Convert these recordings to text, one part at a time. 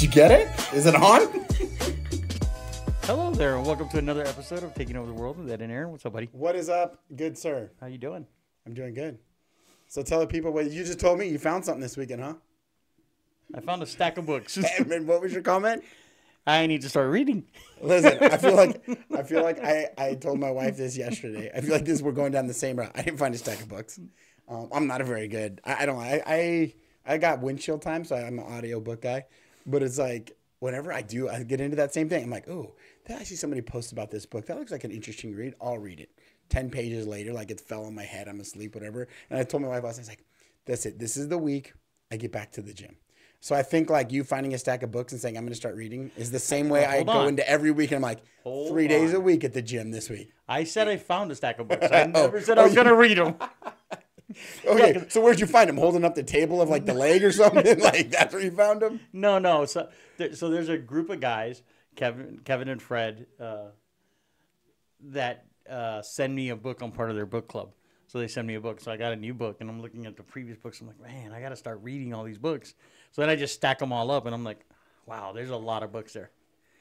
Did you get it? Is it on? Hello there, and welcome to another episode of Taking Over the World with Ed and Aaron. What's up, buddy? What is up, good sir? How you doing? I'm doing good. So tell the people what you just told me. You found something this weekend, huh? I found a stack of books. And what was your comment? I need to start reading. Listen, I feel like I told my wife this yesterday. I feel like we're going down the same route. I didn't find a stack of books. I'm not a very good. I got windshield time, so I'm an audio book guy. But it's like whenever I get into that same thing. I'm like, oh, I see somebody post about this book. That looks like an interesting read. I'll read it. 10 pages later, like it fell on my head. I'm asleep, whatever. And I told my wife, I was like, that's it. This is the week I get back to the gym. So I think like you finding a stack of books and saying, I'm going to start reading is the same way I go into every week. And I'm like, 3 days a week at the gym this week. I said I found a stack of books. I never said I was going to read them. Okay, so where'd you find them? Holding up the table of like the leg or something? Like that's where you found them? No. So there's a group of guys, Kevin and Fred, that send me a book. I'm part of their book club. So they send me a book. So I got a new book, and I'm looking at the previous books. I'm like, man, I got to start reading all these books. So then I just stack them all up, and I'm like, wow, there's a lot of books there.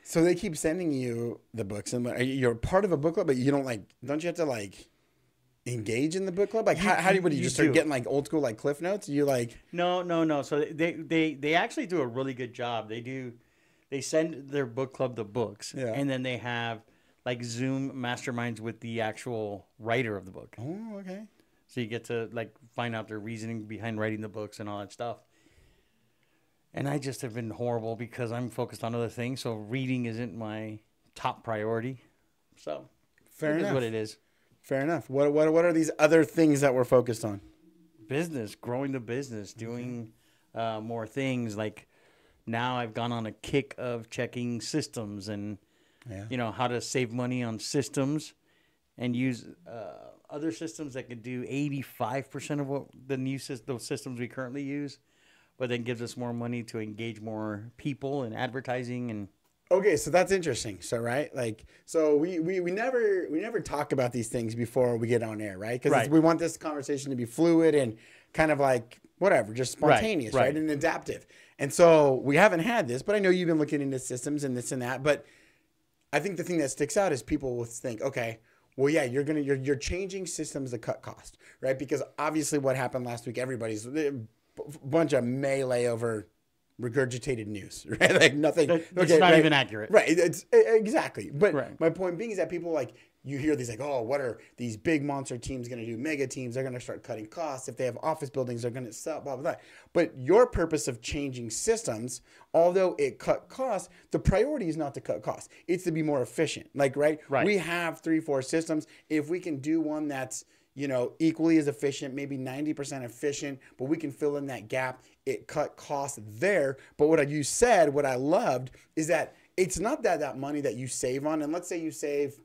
So they keep sending you the books, and you're part of a book club, but you don't you have to engage in the book club? Like how do you just start getting like old school like Cliff Notes? You like No. So they actually do a really good job. They send their book club the books, and then they have like Zoom masterminds with the actual writer of the book. Oh, okay. So you get to like find out their reasoning behind writing the books and all that stuff. And I just have been horrible because I'm focused on other things. So reading isn't my top priority. So fair enough. It is what it is. Fair enough. What are these other things that we're focused on? Business, growing the business, doing more things. Like now I've gone on a kick of checking systems and, how to save money on systems and use other systems that could do 85% of what those systems we currently use, but then gives us more money to engage more people in advertising and. Okay, so that's interesting. So we never talk about these things before we get on air, right? Because we want this conversation to be fluid and kind of like whatever, just spontaneous, right? And adaptive. And so we haven't had this, but I know you've been looking into systems and this and that. But I think the thing that sticks out is people will think, okay, well, yeah, you're changing systems to cut cost, right? Because obviously what happened last week, everybody's a bunch of melee over regurgitated news, right? Like nothing. It's not even accurate. Right. It's exactly. But my point being is that people you hear these oh, what are these big monster teams going to do? Mega teams, they're going to start cutting costs. If they have office buildings, they're going to sell, blah, blah, blah. But your purpose of changing systems, although it cut costs, the priority is not to cut costs. It's to be more efficient. Right? We have 3-4 systems. If we can do one that's equally as efficient, maybe 90% efficient, but we can fill in that gap. It cut costs there. But what I loved is that it's not that money that you save on. And let's say you save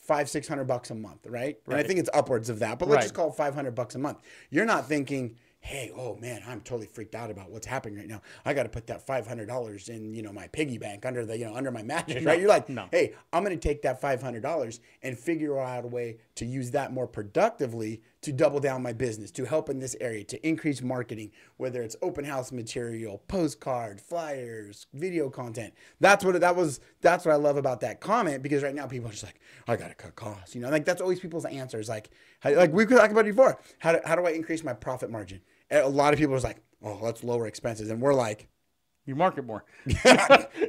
$500-600 a month, right? And I think it's upwards of that, but let's just call it $500 a month. You're not thinking, hey, oh man, I'm totally freaked out about what's happening right now. I got to put that $500 in, my piggy bank under under my mattress, right? You're like, hey, I'm going to take that $500 and figure out a way to use that more productively to double down my business, to help in this area, to increase marketing, whether it's open house material, postcard, flyers, video content. That's what I love about that comment, because right now people are just like, I got to cut costs. That's always people's answers. Like we could talk about it before. How do I increase my profit margin? And a lot of people are like, oh, let's lower expenses. And we're like, you market more.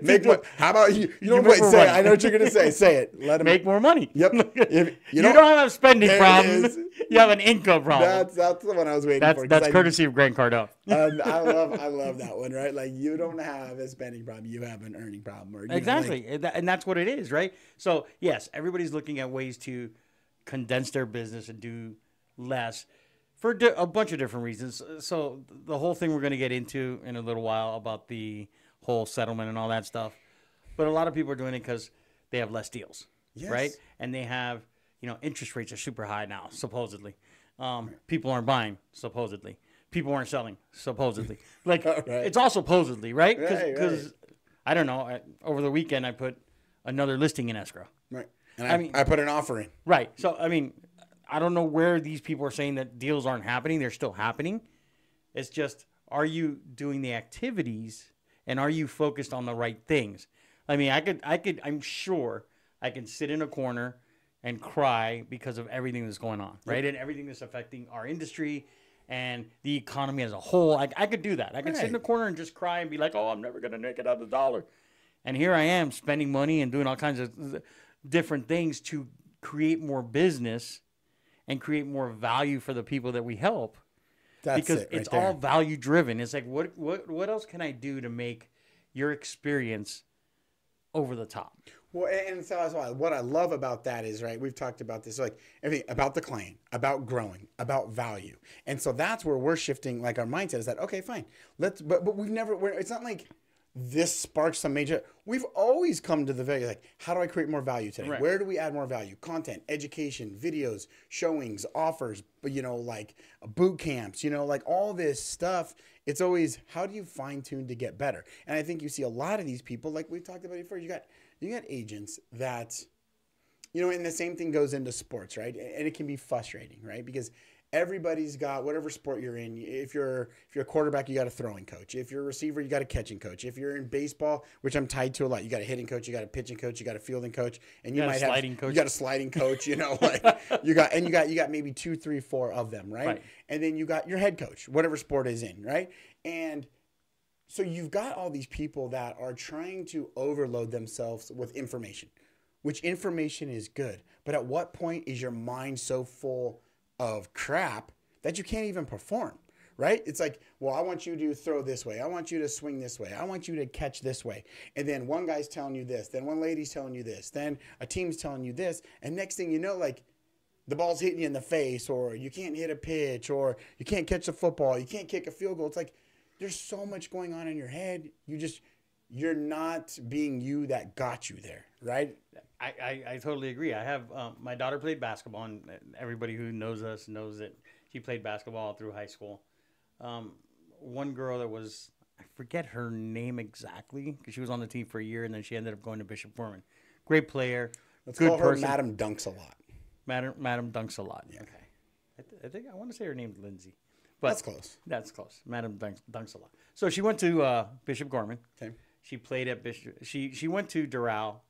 Make more. How about you? You don't say it. I know what you're going to say. Say it. Let them make more money. Yep. You don't have a spending problem. You have an income problem. That's the one I was waiting for. That's courtesy of Grant Cardone. I love that one, right? Like you don't have a spending problem. You have an earning problem. Exactly. And that's what it is, right? So, yes, everybody's looking at ways to condense their business and do less. For a bunch of different reasons. So the whole thing we're going to get into in a little while about the whole settlement and all that stuff. But a lot of people are doing it because they have less deals, right? And they have, interest rates are super high now, supposedly. People aren't buying, supposedly. People aren't selling, supposedly. It's all supposedly, right? Because, I don't know, over the weekend I put another listing in escrow. Right. And I put an offer in. Right. So, I don't know where these people are saying that deals aren't happening. They're still happening. It's just, are you doing the activities And are you focused on the right things? I mean, I'm sure I can sit in a corner and cry because of everything that's going on, right? And everything that's affecting our industry and the economy as a whole. I could do that. I could sit in a corner and just cry and be like, oh, I'm never going to make it out the dollar. And here I am spending money and doing all kinds of different things to create more business and create more value for the people that we help. Because it's all value driven. It's like, what else can I do to make your experience over the top? Well, and so that's why what I love about that is, right, we've talked about this, like everything about the client, about growing, about value. And so that's where we're shifting, like our mindset is that, okay, fine. But we've never, it's not like this sparks some major, we've always come to the value, like, how do I create more value today? Right. Where do we add more value? Content, education, videos, showings, offers, like boot camps, like all this stuff. It's always, how do you fine tune to get better? And I think you see a lot of these people, like we've talked about before, you got agents that, and the same thing goes into sports, right? And it can be frustrating, right? Because everybody's got whatever sport you're in. If you're a quarterback, you got a throwing coach. If you're a receiver, you got a catching coach. If you're in baseball, which I'm tied to a lot, you got a hitting coach, you got a pitching coach, you got a fielding coach, and you might have you got a sliding coach. Like you got maybe 2, 3, 4 of them, right? And then you got your head coach, whatever sport is in, right? And so you've got all these people that are trying to overload themselves with information, which information is good. But at what point is your mind so full of crap that you can't even perform, right? It's like, well, I want you to throw this way. I want you to swing this way. I want you to catch this way. And then one guy's telling you this. Then one lady's telling you this. Then a team's telling you this. And next thing you know, like the ball's hitting you in the face, or you can't hit a pitch, or you can't catch a football. You can't kick a field goal. It's like, there's so much going on in your head. You're not being you that got you there, right? I totally agree. I have my daughter played basketball, and everybody who knows us knows that she played basketball through high school. One girl that was, I forget her name exactly, because she was on the team for a year, and then she ended up going to Bishop Gorman. Great player. Let's call her Madam Dunks a lot. Madam Dunks a lot. Yeah. Okay. I want to say her name's Lindsay. But that's close. That's close. Madam Dunks a lot. So she went to Bishop Gorman. Okay. She played at Bishop. She went to Doral,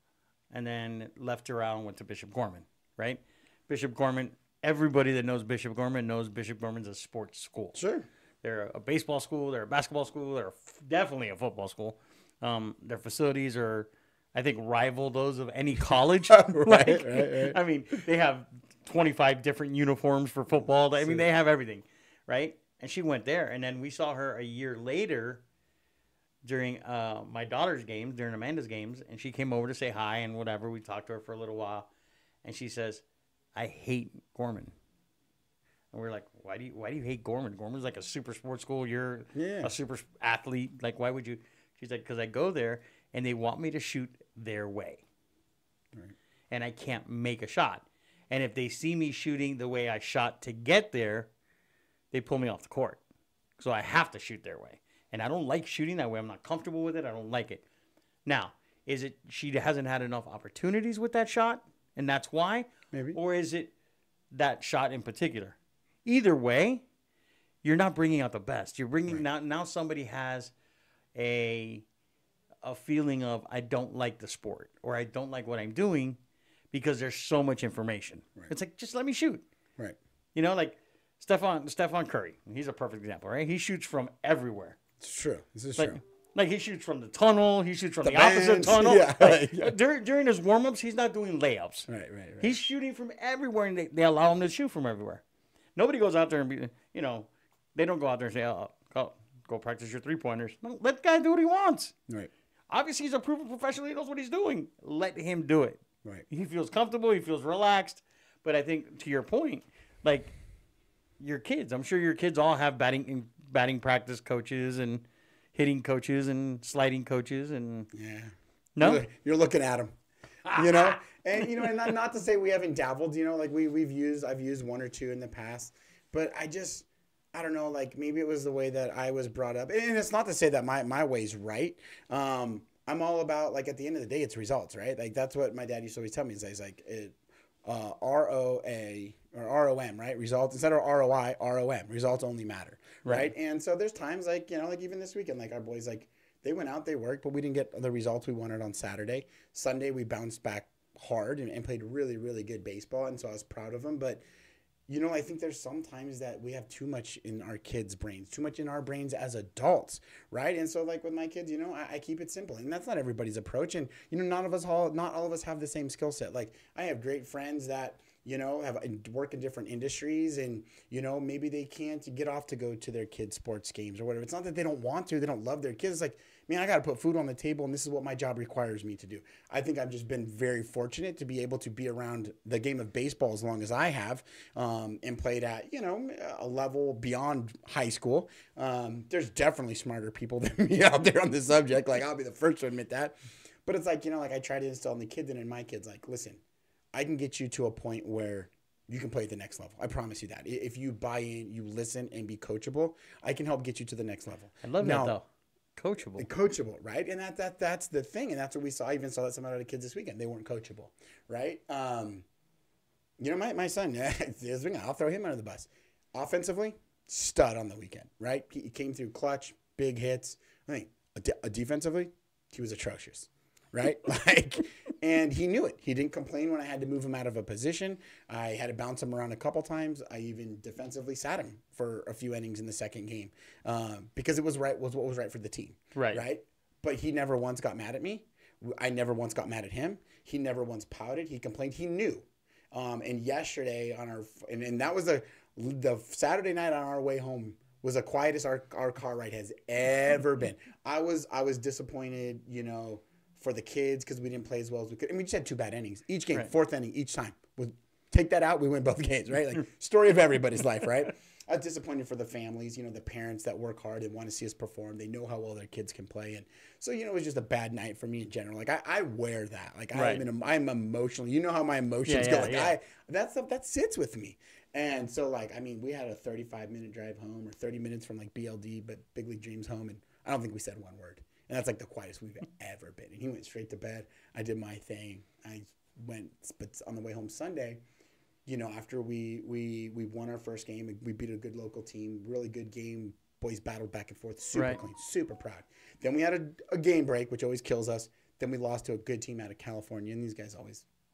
and then left Doral and went to Bishop Gorman. Right. Bishop Gorman. Everybody that knows Bishop Gorman knows Bishop Gorman's a sports school. Sure. They're a baseball school. They're a basketball school. They're definitely a football school. Their facilities are, I think, rival those of any college. right. I mean, they have 25 different uniforms for football. I mean, they have everything. Right? And she went there. And then we saw her a year later during my daughter's games, during Amanda's games. And she came over to say hi and whatever. We talked to her for a little while. And she says, I hate Gorman. And we're like, why do you hate Gorman? Gorman's like a super sports school. You're a super athlete. Like, why would you? She's like, because I go there and they want me to shoot their way. Right. And I can't make a shot. And if they see me shooting the way I shot to get there, they pull me off the court. So I have to shoot their way. And I don't like shooting that way. I'm not comfortable with it. I don't like it. Now, is it she hasn't had enough opportunities with that shot, and that's why? Maybe. Or is it that shot in particular? Either way, you're not bringing out the best. You're bringing now somebody has a feeling of, I don't like the sport, or I don't like what I'm doing because there's so much information. Right. It's like, just let me shoot. Right. Like Stephon Curry. He's a perfect example, right? He shoots from everywhere. It's true. This is true. Like he shoots from the tunnel. He shoots from the opposite tunnel. Yeah. During his warm-ups, he's not doing layups. Right. He's shooting from everywhere, and they allow him to shoot from everywhere. Nobody goes out there and they don't go out there and say, oh, go practice your three-pointers. No, let the guy do what he wants. Right. Obviously, he's a proven professional. He knows what he's doing. Let him do it. Right. He feels comfortable. He feels relaxed. But I think, to your point, like your kids, I'm sure your kids all have batting practice coaches and hitting coaches and sliding coaches and no, you're looking at them, and and not to say we haven't dabbled, like I've used one or two in the past, but I don't know, like maybe it was the way that I was brought up, and it's not to say that my way's right. I'm all about, like, at the end of the day, it's results, right? Like that's what my dad used to always tell me. He's like, ROA or ROM, right? Results instead of ROI, ROM. Results only matter, right? And so there's times like like even this weekend, like our boys, like They went out, they worked, but we didn't get the results we wanted on Saturday. Sunday, we bounced back hard and played really, really good baseball. And so I was proud of them. But, you know, I think there's sometimes that we have too much in our kids' brains, too much in our brains as adults, right? And so, like with my kids, you know, I keep it simple, and that's not everybody's approach. And you know, not all of us have the same skill set. Like I have great friends that, you know, have work in different industries, and you know, maybe they can't get off to go to their kids' sports games or whatever. It's not that they don't want to; they don't love their kids. It's like, man, I got to put food on the table, and this is what my job requires me to do. I think I've just been very fortunate to be able to be around the game of baseball as long as I have, and played at, you know, a level beyond high school. There's definitely smarter people than me out there on the subject. Like, I'll be the first to admit that. But it's like, you know, like I try to instill in the kids and in my kids, like, listen, I can get you to a point where you can play at the next level. I promise you that. If you buy in, you listen, and be coachable, I can help get you to the next level. I love that, though. Coachable, right? And that's the thing, and that's what we saw. I even saw that some out of the kids this weekend. They weren't coachable, right? You know, my son, I'll throw him under the bus. Offensively, stud on the weekend, right? He came through clutch, big hits. I think defensively, he was atrocious, right? Like, and he knew it. He didn't complain when I had to move him out of a position. I had to bounce him around a couple times. I even defensively sat him for a few innings in the second game, because it was what was right for the team, right? But he never once got mad at me. I never once got mad at him. He never once pouted. He complained. He knew. And yesterday and that was the Saturday night on our way home was the quietest our car ride has ever been. I was disappointed, you know, for the kids because we didn't play as well as we could. And we just had two bad innings. Each game, fourth inning, each time. Take that out, we win both games, right? Like, story of everybody's life, right? I was disappointed for the families, you know, the parents that work hard and want to see us perform. They know how well their kids can play. And so, you know, it was just a bad night for me in general. Like, I wear that. Like, I'm emotional. You know how my emotions go. Like, that stuff, that sits with me. And so, like, I mean, we had a 35-minute drive home, or 30 minutes from, like, BLD, but Big League Dreams home. And I don't think we said one word. And that's, like, the quietest we've ever been. And he went straight to bed. I did my thing. But on the way home Sunday, you know, after we won our first game, we beat a good local team, really good game. Boys battled back and forth, super clean, super proud. Then we had a game break, which always kills us. Then we lost to a good team out of California, and these guys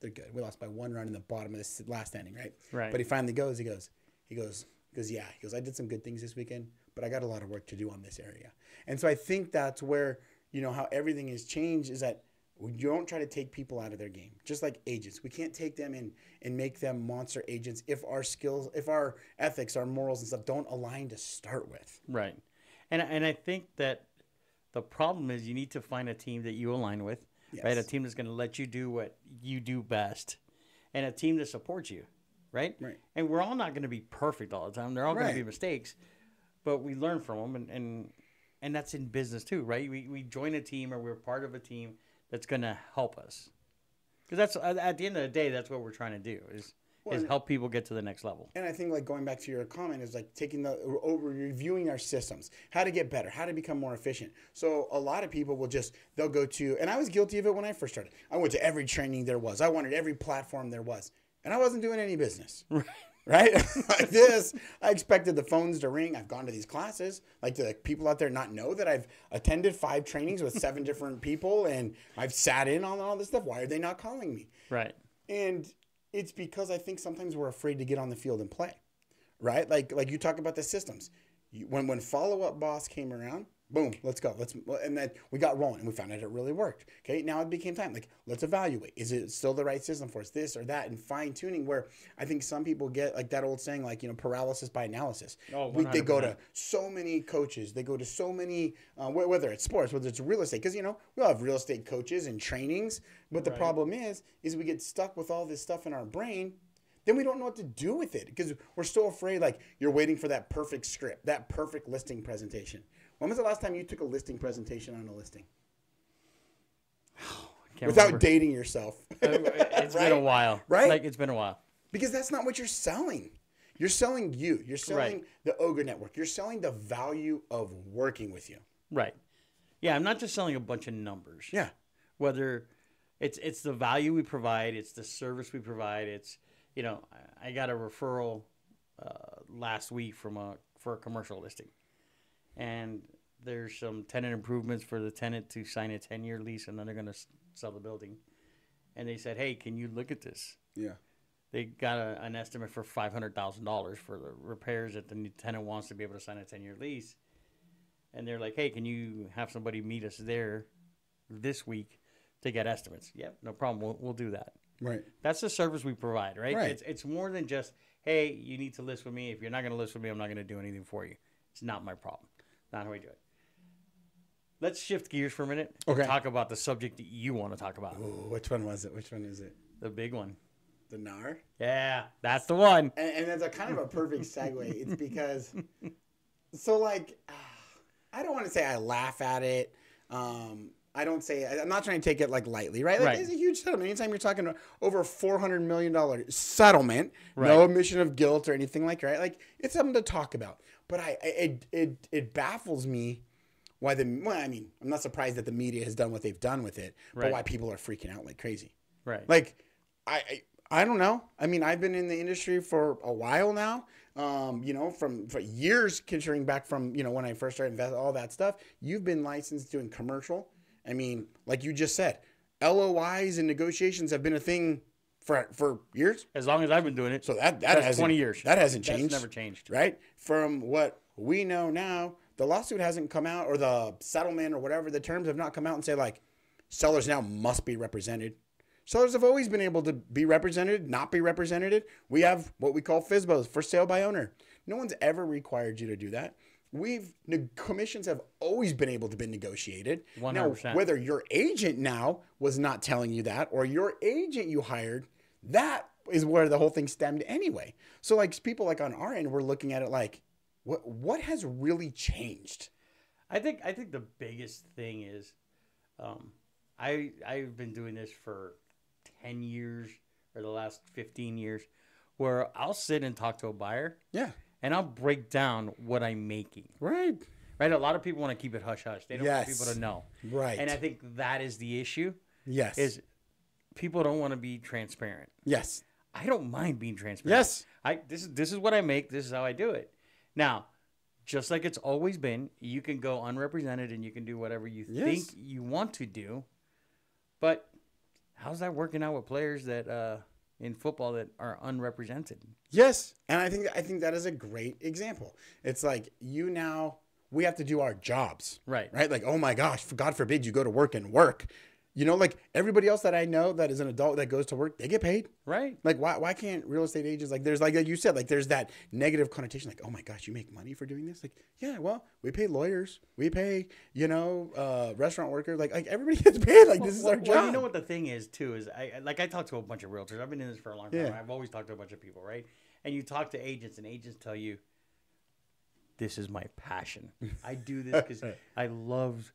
they're good. We lost by one run in the bottom of this last inning, right? But he finally goes, he goes, I did some good things this weekend, but I got a lot of work to do on this area. And so I think that's where, you know, how everything has changed is that you don't try to take people out of their game, just like agents. We can't take them in and make them monster agents if our skills, if our ethics, our morals and stuff don't align to start with. Right. And I think that the problem is you need to find a team that you align with, right? A team that's going to let you do what you do best, and a team that supports you, right? And we're all not going to be perfect all the time. They're all going to be mistakes, but we learn from them, and that's in business too, right? We join a team, or we're part of a team that's going to help us. Because that's, at the end of the day, that's what we're trying to do, is help people get to the next level. And I think, like, going back to your comment, is like reviewing our systems, how to get better, how to become more efficient. So a lot of people they'll go to, and I was guilty of it when I first started. I went to every training there was. I wanted every platform there was. And I wasn't doing any business. Right? Like this, I expected the phones to ring. I've gone to these classes. Like, do the people out there not know that I've attended 5 trainings with 7 different people, and I've sat in on all this stuff? Why are they not calling me? Right. And it's because I think sometimes we're afraid to get on the field and play. Right? Like you talk about the systems. When follow-up boss came around, boom, let's go. And then we got rolling, and we found out it really worked. Okay, now it became time. Like, let's evaluate. Is it still the right system for us, this or that, and fine-tuning, where I think some people get, like, that old saying, like, you know, paralysis by analysis. They go to so many coaches. They go to so many, whether it's sports, whether it's real estate. Because, you know, we all have real estate coaches and trainings. But the problem is we get stuck with all this stuff in our brain. Then we don't know what to do with it because we're so afraid, like, you're waiting for that perfect script, that perfect listing presentation. When was the last time you took a listing presentation on a listing? Without dating yourself. It's been a while. Right? Like, it's been a while. Because that's not what you're selling. You're selling you. You're selling the OGRE Network. You're selling the value of working with you. Right. Yeah, I'm not just selling a bunch of numbers. Yeah. Whether it's the value we provide, it's the service we provide, it's, you know, I got a referral last week for a commercial listing. And there's some tenant improvements for the tenant to sign a 10-year lease, and then they're going to sell the building. And they said, hey, can you look at this? Yeah. They got an estimate for $500,000 for the repairs that the new tenant wants to be able to sign a 10-year lease. And they're like, hey, can you have somebody meet us there this week to get estimates? Yep, no problem. We'll do that. Right. That's the service we provide, right? Right. It's more than just, hey, you need to list with me. If you're not going to list with me, I'm not going to do anything for you. It's not my problem. Not how we do it. Let's shift gears for a minute. Okay. And talk about the subject that you want to talk about. Ooh, which one was it? Which one is it? The big one. The NAR? Yeah, that's the one. And that's a kind of a perfect segue. It's because, so like, I don't want to say I laugh at it. I don't say, I'm not trying to take it like lightly, right? Like, right. It's a huge settlement. Anytime you're talking over $400 million settlement, right. No admission of guilt or anything like that, right? Like, it's something to talk about. But it baffles me why I'm not surprised that the media has done what they've done with it, but right. why people are freaking out like crazy. Right. Like, I don't know. I mean, I've been in the industry for a while now. For years, considering back from, when I first started investing, all that stuff. You've been licensed doing commercial. I mean, like you just said, LOIs and negotiations have been a thing for years. As long as I've been doing it. So that's 20 years. That hasn't changed. That's never changed. Right? From what we know now, the lawsuit hasn't come out, or the settlement or whatever, the terms have not come out and say, like, sellers now must be represented. Sellers have always been able to be represented, not be represented. We have what we call FSBOs, for sale by owner. No one's ever required you to do that. Commissions have always been able to be negotiated. 100%. Now, whether your agent now was not telling you that, or your agent you hired, that is where the whole thing stemmed anyway. So like people like on our end, we're looking at it like, what has really changed? I think the biggest thing is, I've been doing this for 10 years or the last 15 years, where I'll sit and talk to a buyer. Yeah. And I'll break down what I'm making. Right. Right. A lot of people want to keep it hush hush. They don't want people to know. Right. And I think that is the issue. Yes. Is people don't want to be transparent. Yes. I don't mind being transparent. Yes. This is what I make. This is how I do it. Now, just like it's always been, you can go unrepresented and you can do whatever you think you want to do. But how's that working out with players that in football that are unrepresented? Yes. And I think that is a great example. It's like we have to do our jobs. Right. Right? Like, oh my gosh, God forbid you go to work and work. Like everybody else that I know that is an adult that goes to work, they get paid. Right. Like why can't real estate agents, like there's like you said, like there's that negative connotation, like, oh my gosh, you make money for doing this? Like, yeah, well, we pay lawyers, we pay, restaurant workers, like everybody gets paid. Like this is our job. Well, you know what the thing is too, is I talk to a bunch of realtors. I've been in this for a long time. Yeah. I've always talked to a bunch of people, right? And you talk to agents and agents tell you, this is my passion. I do this because I love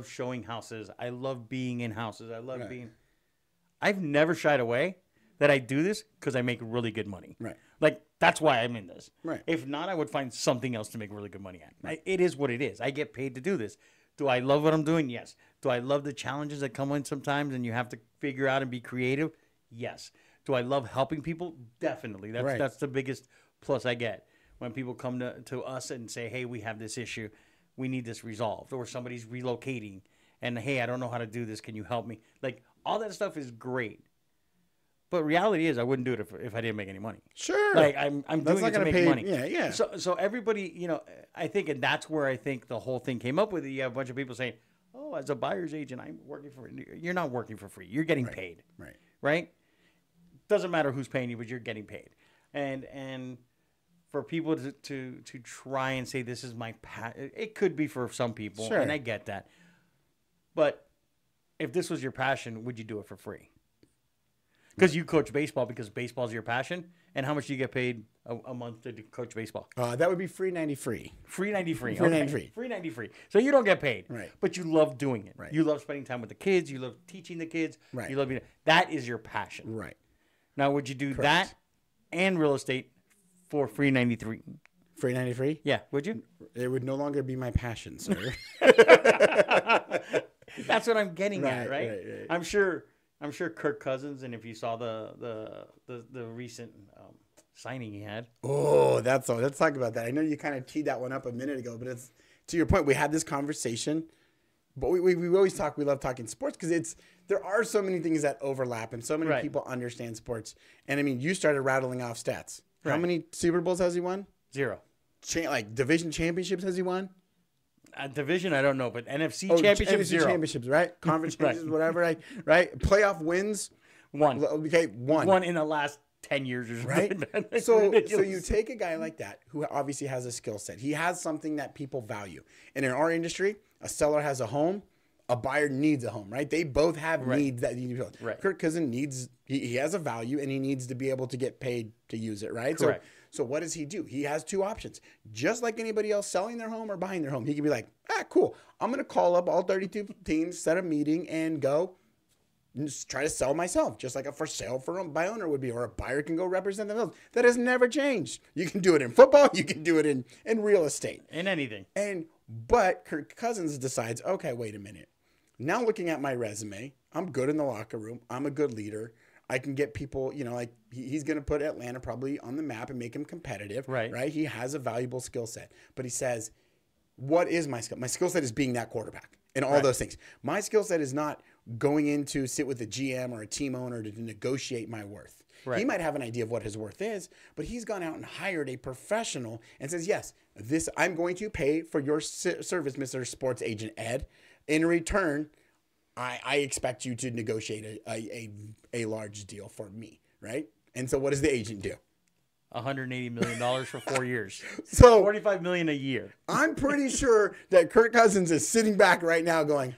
showing houses. I love being in houses. I love being. I've never shied away that I do this because I make really good money. Right. Like that's why I'm in this. Right. If not, I would find something else to make really good money at. It is what it is. I get paid to do this. Do I love what I'm doing? Yes. Do I love the challenges that come in sometimes and you have to figure out and be creative? Yes. Do I love helping people? Definitely. That's the biggest plus I get. When people come to us and say, hey, we have this issue, we need this resolved, or somebody's relocating, and hey, I don't know how to do this, can you help me? Like, all that stuff is great. But reality is, I wouldn't do it if I didn't make any money. Sure. Like, I'm doing it to make money. Yeah. So everybody, I think, and that's where I think the whole thing came up with. You have a bunch of people saying, oh, as a buyer's agent, I'm working for, you're not working for free. You're getting paid. Right? Doesn't matter who's paying you, but you're getting paid. And for people to try and say this is my passion, it could be for some people, and I get that. But if this was your passion, would you do it for free? Because you coach baseball because baseball is your passion, and how much do you get paid a month to coach baseball? That would be $3.90 free. $3.90 free. $3.90 free. So you don't get paid, right? But you love doing it. Right. You love spending time with the kids. You love teaching the kids. Right. You love that is your passion. Right. Now, would you do that and real estate for $3.93? $3.93? Yeah, would you? It would no longer be my passion, sir. That's what I'm getting at, right? Right. I'm sure Kirk Cousins, and if you saw the recent signing he had. Oh, that's all. Let's talk about that. I know you kind of teed that one up a minute ago, but to your point, we had this conversation, but we always talk. We love talking sports because there are so many things that overlap and so many people understand sports. And I mean, you started rattling off stats. How many Super Bowls has he won? 0. Like division championships has he won? Division, I don't know, but NFC championships, 0. Championships, right? Conference championships, whatever, right? Playoff wins, 1. Okay, 1. 1 in the last 10 years or something. Right? So you take a guy like that who obviously has a skill set. He has something that people value. And in our industry, a seller has a home, a buyer needs a home, right? They both have needs that need to be filled. Right. Kirk Cousins needs, he has a value and he needs to be able to get paid to use it, right? Correct. So what does he do? He has 2 options. Just like anybody else selling their home or buying their home, he can be like, cool. I'm going to call up all 32 teams, set a meeting, and go and just try to sell myself, just like a for sale by owner would be, or a buyer can go represent themselves. That has never changed. You can do it in football. You can do it in real estate. In anything. But Kirk Cousins decides, okay, wait a minute. Now looking at my resume, I'm good in the locker room. I'm a good leader. I can get people, like he's going to put Atlanta probably on the map and make him competitive. Right. He has a valuable skill set. But he says, what is my skill? My skill set is being that quarterback and all those things. My skill set is not going in to sit with a GM or a team owner to negotiate my worth. Right. He might have an idea of what his worth is, but he's gone out and hired a professional and says, yes, I'm going to pay for your service, Mr. Sports Agent Ed. In return, I expect you to negotiate a large deal for me, right? And so what does the agent do? $180 million for 4 years. So $45 million a year. I'm pretty sure that Kirk Cousins is sitting back right now going,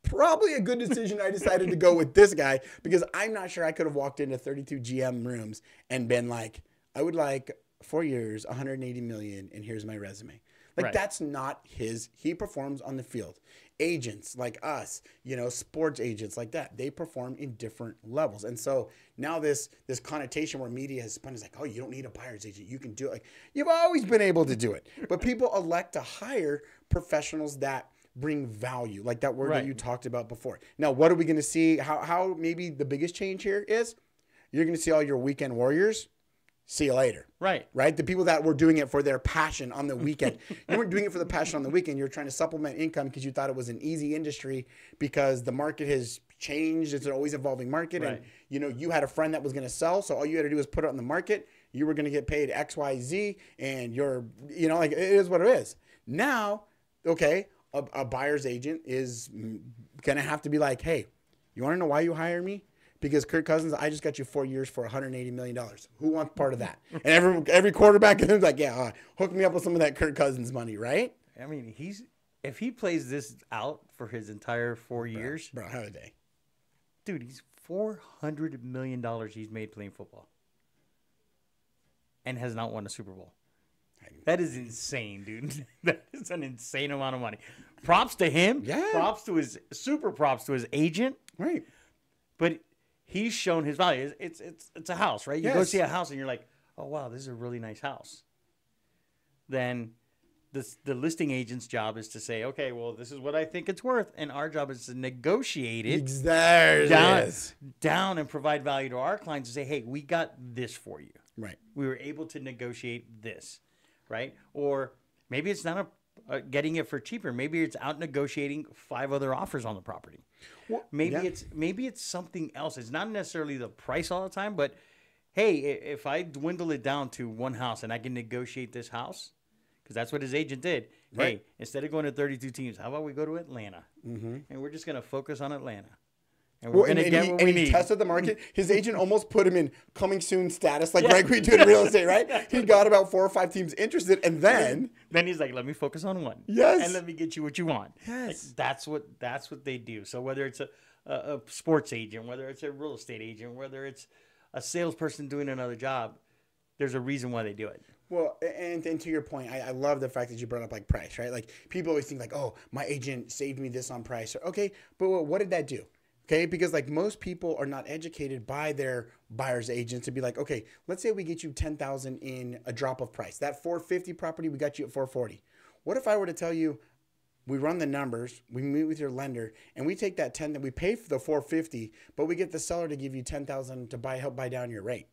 probably a good decision I decided to go with this guy, because I'm not sure I could have walked into 32 GM rooms and been like, I would like 4 years, $180 million, and here's my resume. That's not he performs on the field. Agents like us, sports agents like that, they perform in different levels. And so now this connotation where media has spun is like, oh, you don't need a buyer's agent. You can do it. Like, you've always been able to do it. But people elect to hire professionals that bring value, like that word that you talked about before. Now, what are we going to see? How maybe the biggest change here is you're going to see all your weekend warriors. See you later. Right. The people that were doing it for their passion on the weekend. You weren't doing it for the passion on the weekend. You were trying to supplement income because you thought it was an easy industry because the market has changed. It's an always evolving market. Right. And, you had a friend that was going to sell. So all you had to do was put it on the market. You were going to get paid X, Y, Z. And it is what it is. Now, okay, a buyer's agent is going to have to be like, hey, you want to know why you hire me? Because Kirk Cousins, I just got you 4 years for $180 million. Who wants part of that? And every quarterback is like, yeah, hook me up with some of that Kirk Cousins money, right? I mean, if he plays this out for his entire 4 years. Bro, how a day. Dude, he's $400 million he's made playing football. And has not won a Super Bowl. That is insane, dude. That is an insane amount of money. Props to him. Yeah. Super props to his agent. Right. But he's shown his value. It's a house, right? You go see a house and you're like, oh, wow, this is a really nice house. Then the listing agent's job is to say, okay, well, this is what I think it's worth. And our job is to negotiate it down and provide value to our clients and say, hey, we got this for you. Right. We were able to negotiate this, right? Or maybe it's not getting it for cheaper. Maybe it's out negotiating 5 other offers on the property. Well, maybe it's something else. It's not necessarily the price all the time, but hey, if I dwindle it down to one house and I can negotiate this house, because that's what his agent did. Right. Hey, instead of going to 32 teams, how about we go to Atlanta? Mm-hmm. And we're just going to focus on Atlanta. And we're going to get what we need. He tested the market. His agent almost put him in coming soon status, like we do in real estate, right? He got about 4 or 5 teams interested, and then he's like, let me focus on one. Yes. And let me get you what you want. Yes. Like, that's what they do. So whether it's a sports agent, whether it's a real estate agent, whether it's a salesperson doing another job, there's a reason why they do it. Well, and to your point, I love the fact that you brought up like price, right? Like people always think like, oh, my agent saved me this on price. Okay, but what did that do? Okay, because like most people are not educated by their buyer's agent to be like, okay, let's say we get you $10,000 in a drop of price. That 450 property, we got you at 440. What if I were to tell you, we run the numbers, we meet with your lender, and we take that 10 that we pay for the 450, but we get the seller to give you $10,000 to help buy down your rate.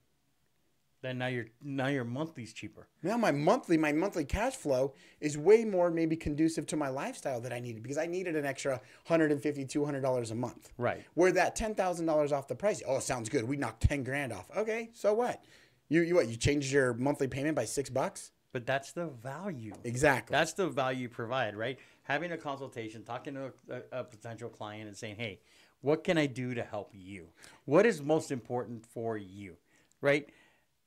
Then now your monthly's cheaper. Now my monthly cash flow is way more maybe conducive to my lifestyle that I needed, because I needed an extra $150, $200 a month. Right. Where that $10,000 off the price. Oh, sounds good. We knocked 10 grand off. Okay, so what? You changed your monthly payment by $6? But that's the value. Exactly. That's the value you provide, right? Having a consultation, talking to a potential client and saying, hey, what can I do to help you? What is most important for you, right?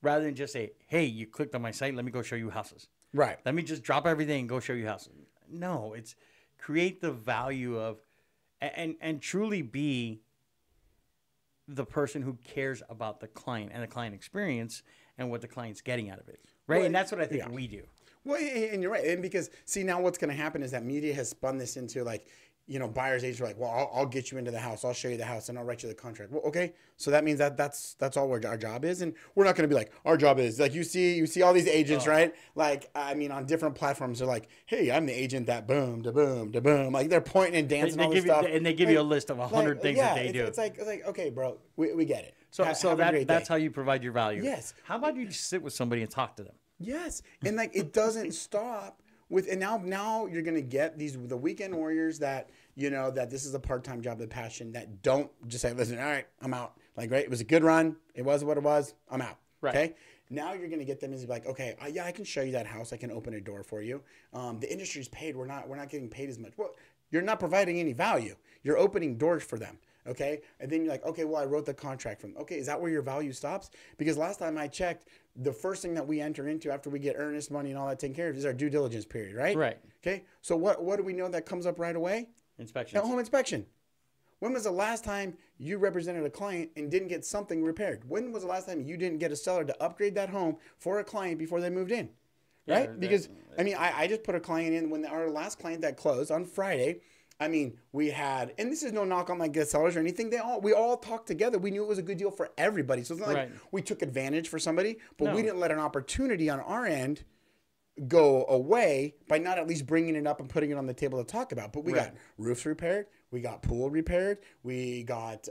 Rather than just say, hey, you clicked on my site, let me go show you houses. Right. Let me just drop everything and go show you houses. No, it's create the value of, and truly be the person who cares about the client and the client experience and what the client's getting out of it. Right. Well, and that's what I think we do. Well, and you're right. And because, see, now what's going to happen is that media has spun this into like, buyers agents are like, well, I'll get you into the house. I'll show you the house and I'll write you the contract. Well, okay. So that means that's all our job is. And we're not going to be like, our job is like, you see all these agents, right? Like, I mean, on different platforms, they're like, hey, I'm the agent that boom, da boom, da boom. Like they're pointing and dancing all this stuff. And they give you a list of 100 things that they do. It's like, okay, bro, we get it. So that's how you provide your value. Yes. How about you just sit with somebody and talk to them? Yes. And like, it doesn't stop with, and now you're going to get the weekend warriors that, that this is a part-time job, the passion, that don't just say, listen, all right, I'm out. Like, right. It was a good run. It was what it was. I'm out. Right. Okay. Now you're going to get them as like, okay, yeah, I can show you that house. I can open a door for you. The industry's paid. We're not getting paid as much. Well, you're not providing any value. You're opening doors for them. Okay. And then you're like, okay, well, I wrote the contract from, okay, is that where your value stops? Because last time I checked, the first thing that we enter into after we get earnest money and all that taken care of is our due diligence period, right? Right. Okay. So what do we know that comes up right away? Inspection. A home inspection. When was the last time you represented a client and didn't get something repaired? When was the last time you didn't get a seller to upgrade that home for a client before they moved in? Right? Yeah, because, I mean, I just put a client in when our last client that closed on Friday. I mean, we had, and this is no knock on like the sellers or anything. We all talked together. We knew it was a good deal for everybody. So it's not like we took advantage for somebody, but we didn't let an opportunity on our end go away by not at least bringing it up and putting it on the table to talk about. But we got roofs repaired. We got pool repaired. We got,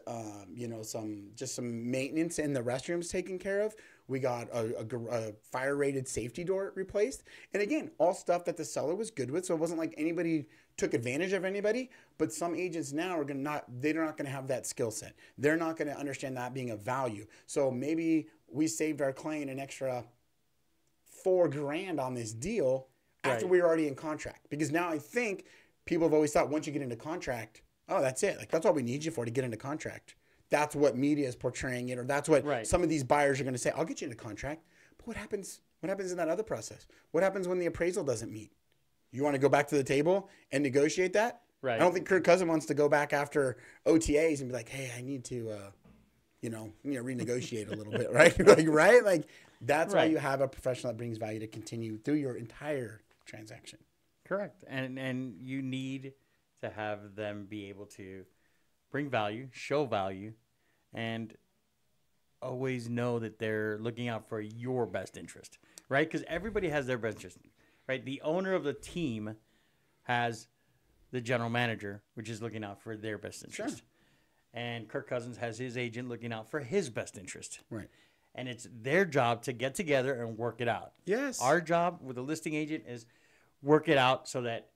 some maintenance in the restrooms taken care of. We got a fire-rated safety door replaced. And again, all stuff that the seller was good with. So it wasn't like anybody took advantage of anybody. But some agents now they're not going to have that skill set. They're not going to understand that being a value. So maybe we saved our client an extra $4,000 on this deal after we were already in contract. Because now I think people have always thought once you get into contract, oh, that's it. Like that's all we need you for, to get into contract. That's what media is portraying it, or that's what some of these buyers are going to say. I'll get you into contract. But what happens in that other process? What happens when the appraisal doesn't meet? You want to go back to the table and negotiate that? Right. I don't think Kirk Cousin wants to go back after OTAs and be like, hey, I need to, renegotiate a little bit, right? Like that's why you have a professional that brings value to continue through your entire transaction. Correct. And you need to have them be able to bring value, show value, and always know that they're looking out for your best interest, right? Because everybody has their best interest, right? The owner of the team has the general manager, which is looking out for their best interest. Sure. And Kirk Cousins has his agent looking out for his best interest. Right. And it's their job to get together and work it out. Yes. Our job with a listing agent is work it out so that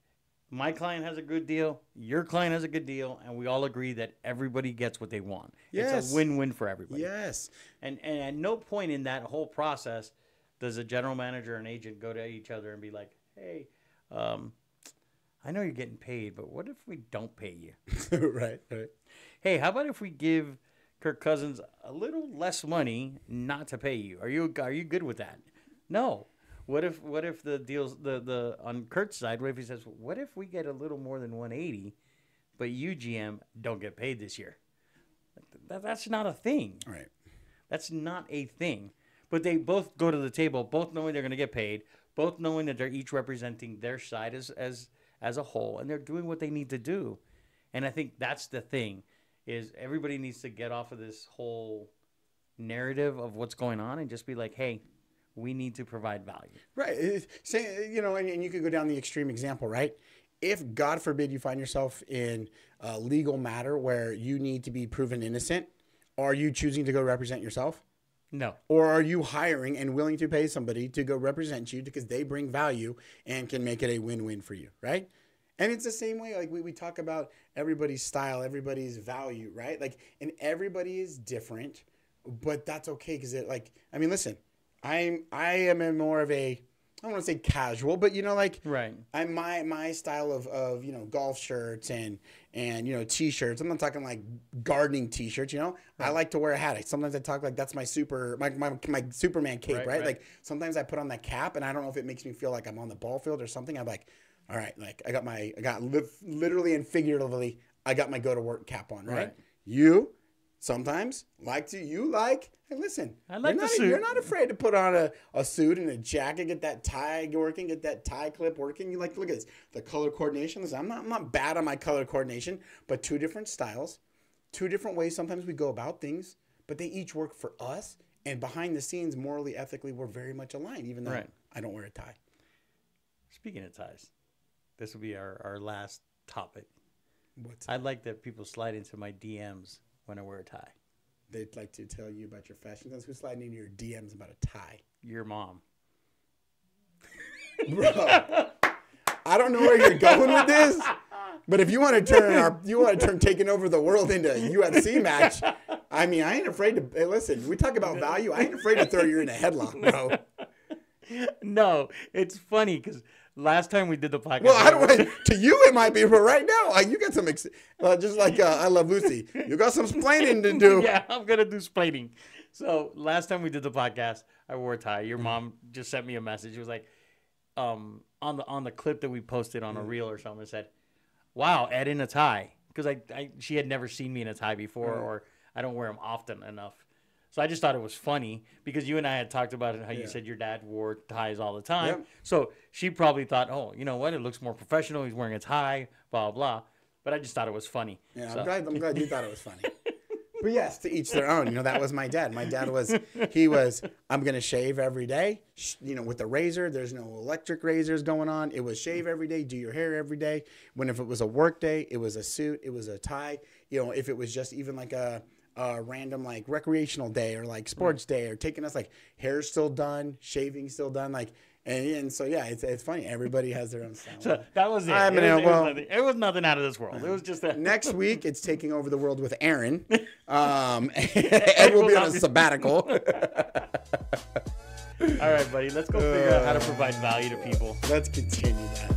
my client has a good deal, your client has a good deal, and we all agree that everybody gets what they want. Yes. It's a win-win for everybody. Yes. And at no point in that whole process does a general manager and agent go to each other and be like, hey, I know you're getting paid, but what if we don't pay you? Right. Hey, how about if we give Kirk Cousins a little less money not to pay you? Are you good with that? No. What if the deals the on Kurt's side? What if he says, what if we get a little more than 180, but you GM don't get paid this year? That's not a thing. Right. That's not a thing. But they both go to the table, both knowing they're going to get paid, both knowing that they're each representing their side as a whole, and they're doing what they need to do. And I think that's the thing, is everybody needs to get off of this whole narrative of what's going on and just be like, hey, we need to provide value. Right. Say, and you could go down the extreme example, right? If, God forbid, you find yourself in a legal matter where you need to be proven innocent, are you choosing to go represent yourself? No. Or are you hiring and willing to pay somebody to go represent you because they bring value and can make it a win-win for you, right? And it's the same way, like we talk about everybody's style, everybody's value, right? Like, and everybody is different, but that's okay because listen, I am in more of a, I don't want to say casual, but like right. I'm my style of golf shirts and t-shirts. I'm not talking like gardening t-shirts. Right. I like to wear a hat. Sometimes I talk like that's my Superman cape, right? Like sometimes I put on that cap and I don't know if it makes me feel like I'm on the ball field or something. I'm like, all right, like I got literally and figuratively, I got my go to work cap on, right? You sometimes hey, listen, I like the suit. You're not afraid to put on a suit and a jacket, get that tie working, get that tie clip working. You look at this, the color coordination. Listen, I'm not bad on my color coordination, but 2 different styles, 2 different ways sometimes we go about things, but they each work for us. And behind the scenes, morally, ethically, we're very much aligned, even though I don't wear a tie. Speaking of ties, this will be our last topic. What's I'd like that people slide into my DMs when I wear a tie. They'd like to tell you about your fashion sense. Who's sliding into your DMs about a tie? Your mom. Bro, I don't know where you're going with this, but if you want to turn taking over the world into a UFC match, I mean, I ain't afraid to. Hey, listen, we talk about value. I ain't afraid to throw you in a headlock, bro. No, it's funny because last time we did the podcast. Well, to you it might be, but right now you got some, just like I Love Lucy, you got some splaining to do. Yeah, I'm gonna do splaining. So last time we did the podcast, I wore a tie. Your mom just sent me a message. It was like, on the clip that we posted on a reel or something. It said, "Wow, Ed in a tie," because she had never seen me in a tie before, or I don't wear them often enough. So I just thought it was funny because you and I had talked about it, how you said your dad wore ties all the time. Yep. So she probably thought, oh, you know what? It looks more professional. He's wearing a tie, blah, blah. But I just thought it was funny. Yeah, so. I'm glad you thought it was funny. But yes, to each their own. That was my dad. My dad was, I'm going to shave every day, with the razor. There's no electric razors going on. It was shave every day, do your hair every day. If it was a work day, it was a suit, it was a tie. If it was just even like a random like recreational day or like sports day or taking us like hair's still done, shaving still done, and so yeah, it's funny. Everybody has their own style. So that was it. It was nothing out of this world. It was just that. Next week it's taking over the world with Aaron. Ed will be on a sabbatical. All right, buddy. Let's go figure out how to provide value to people. Let's continue that.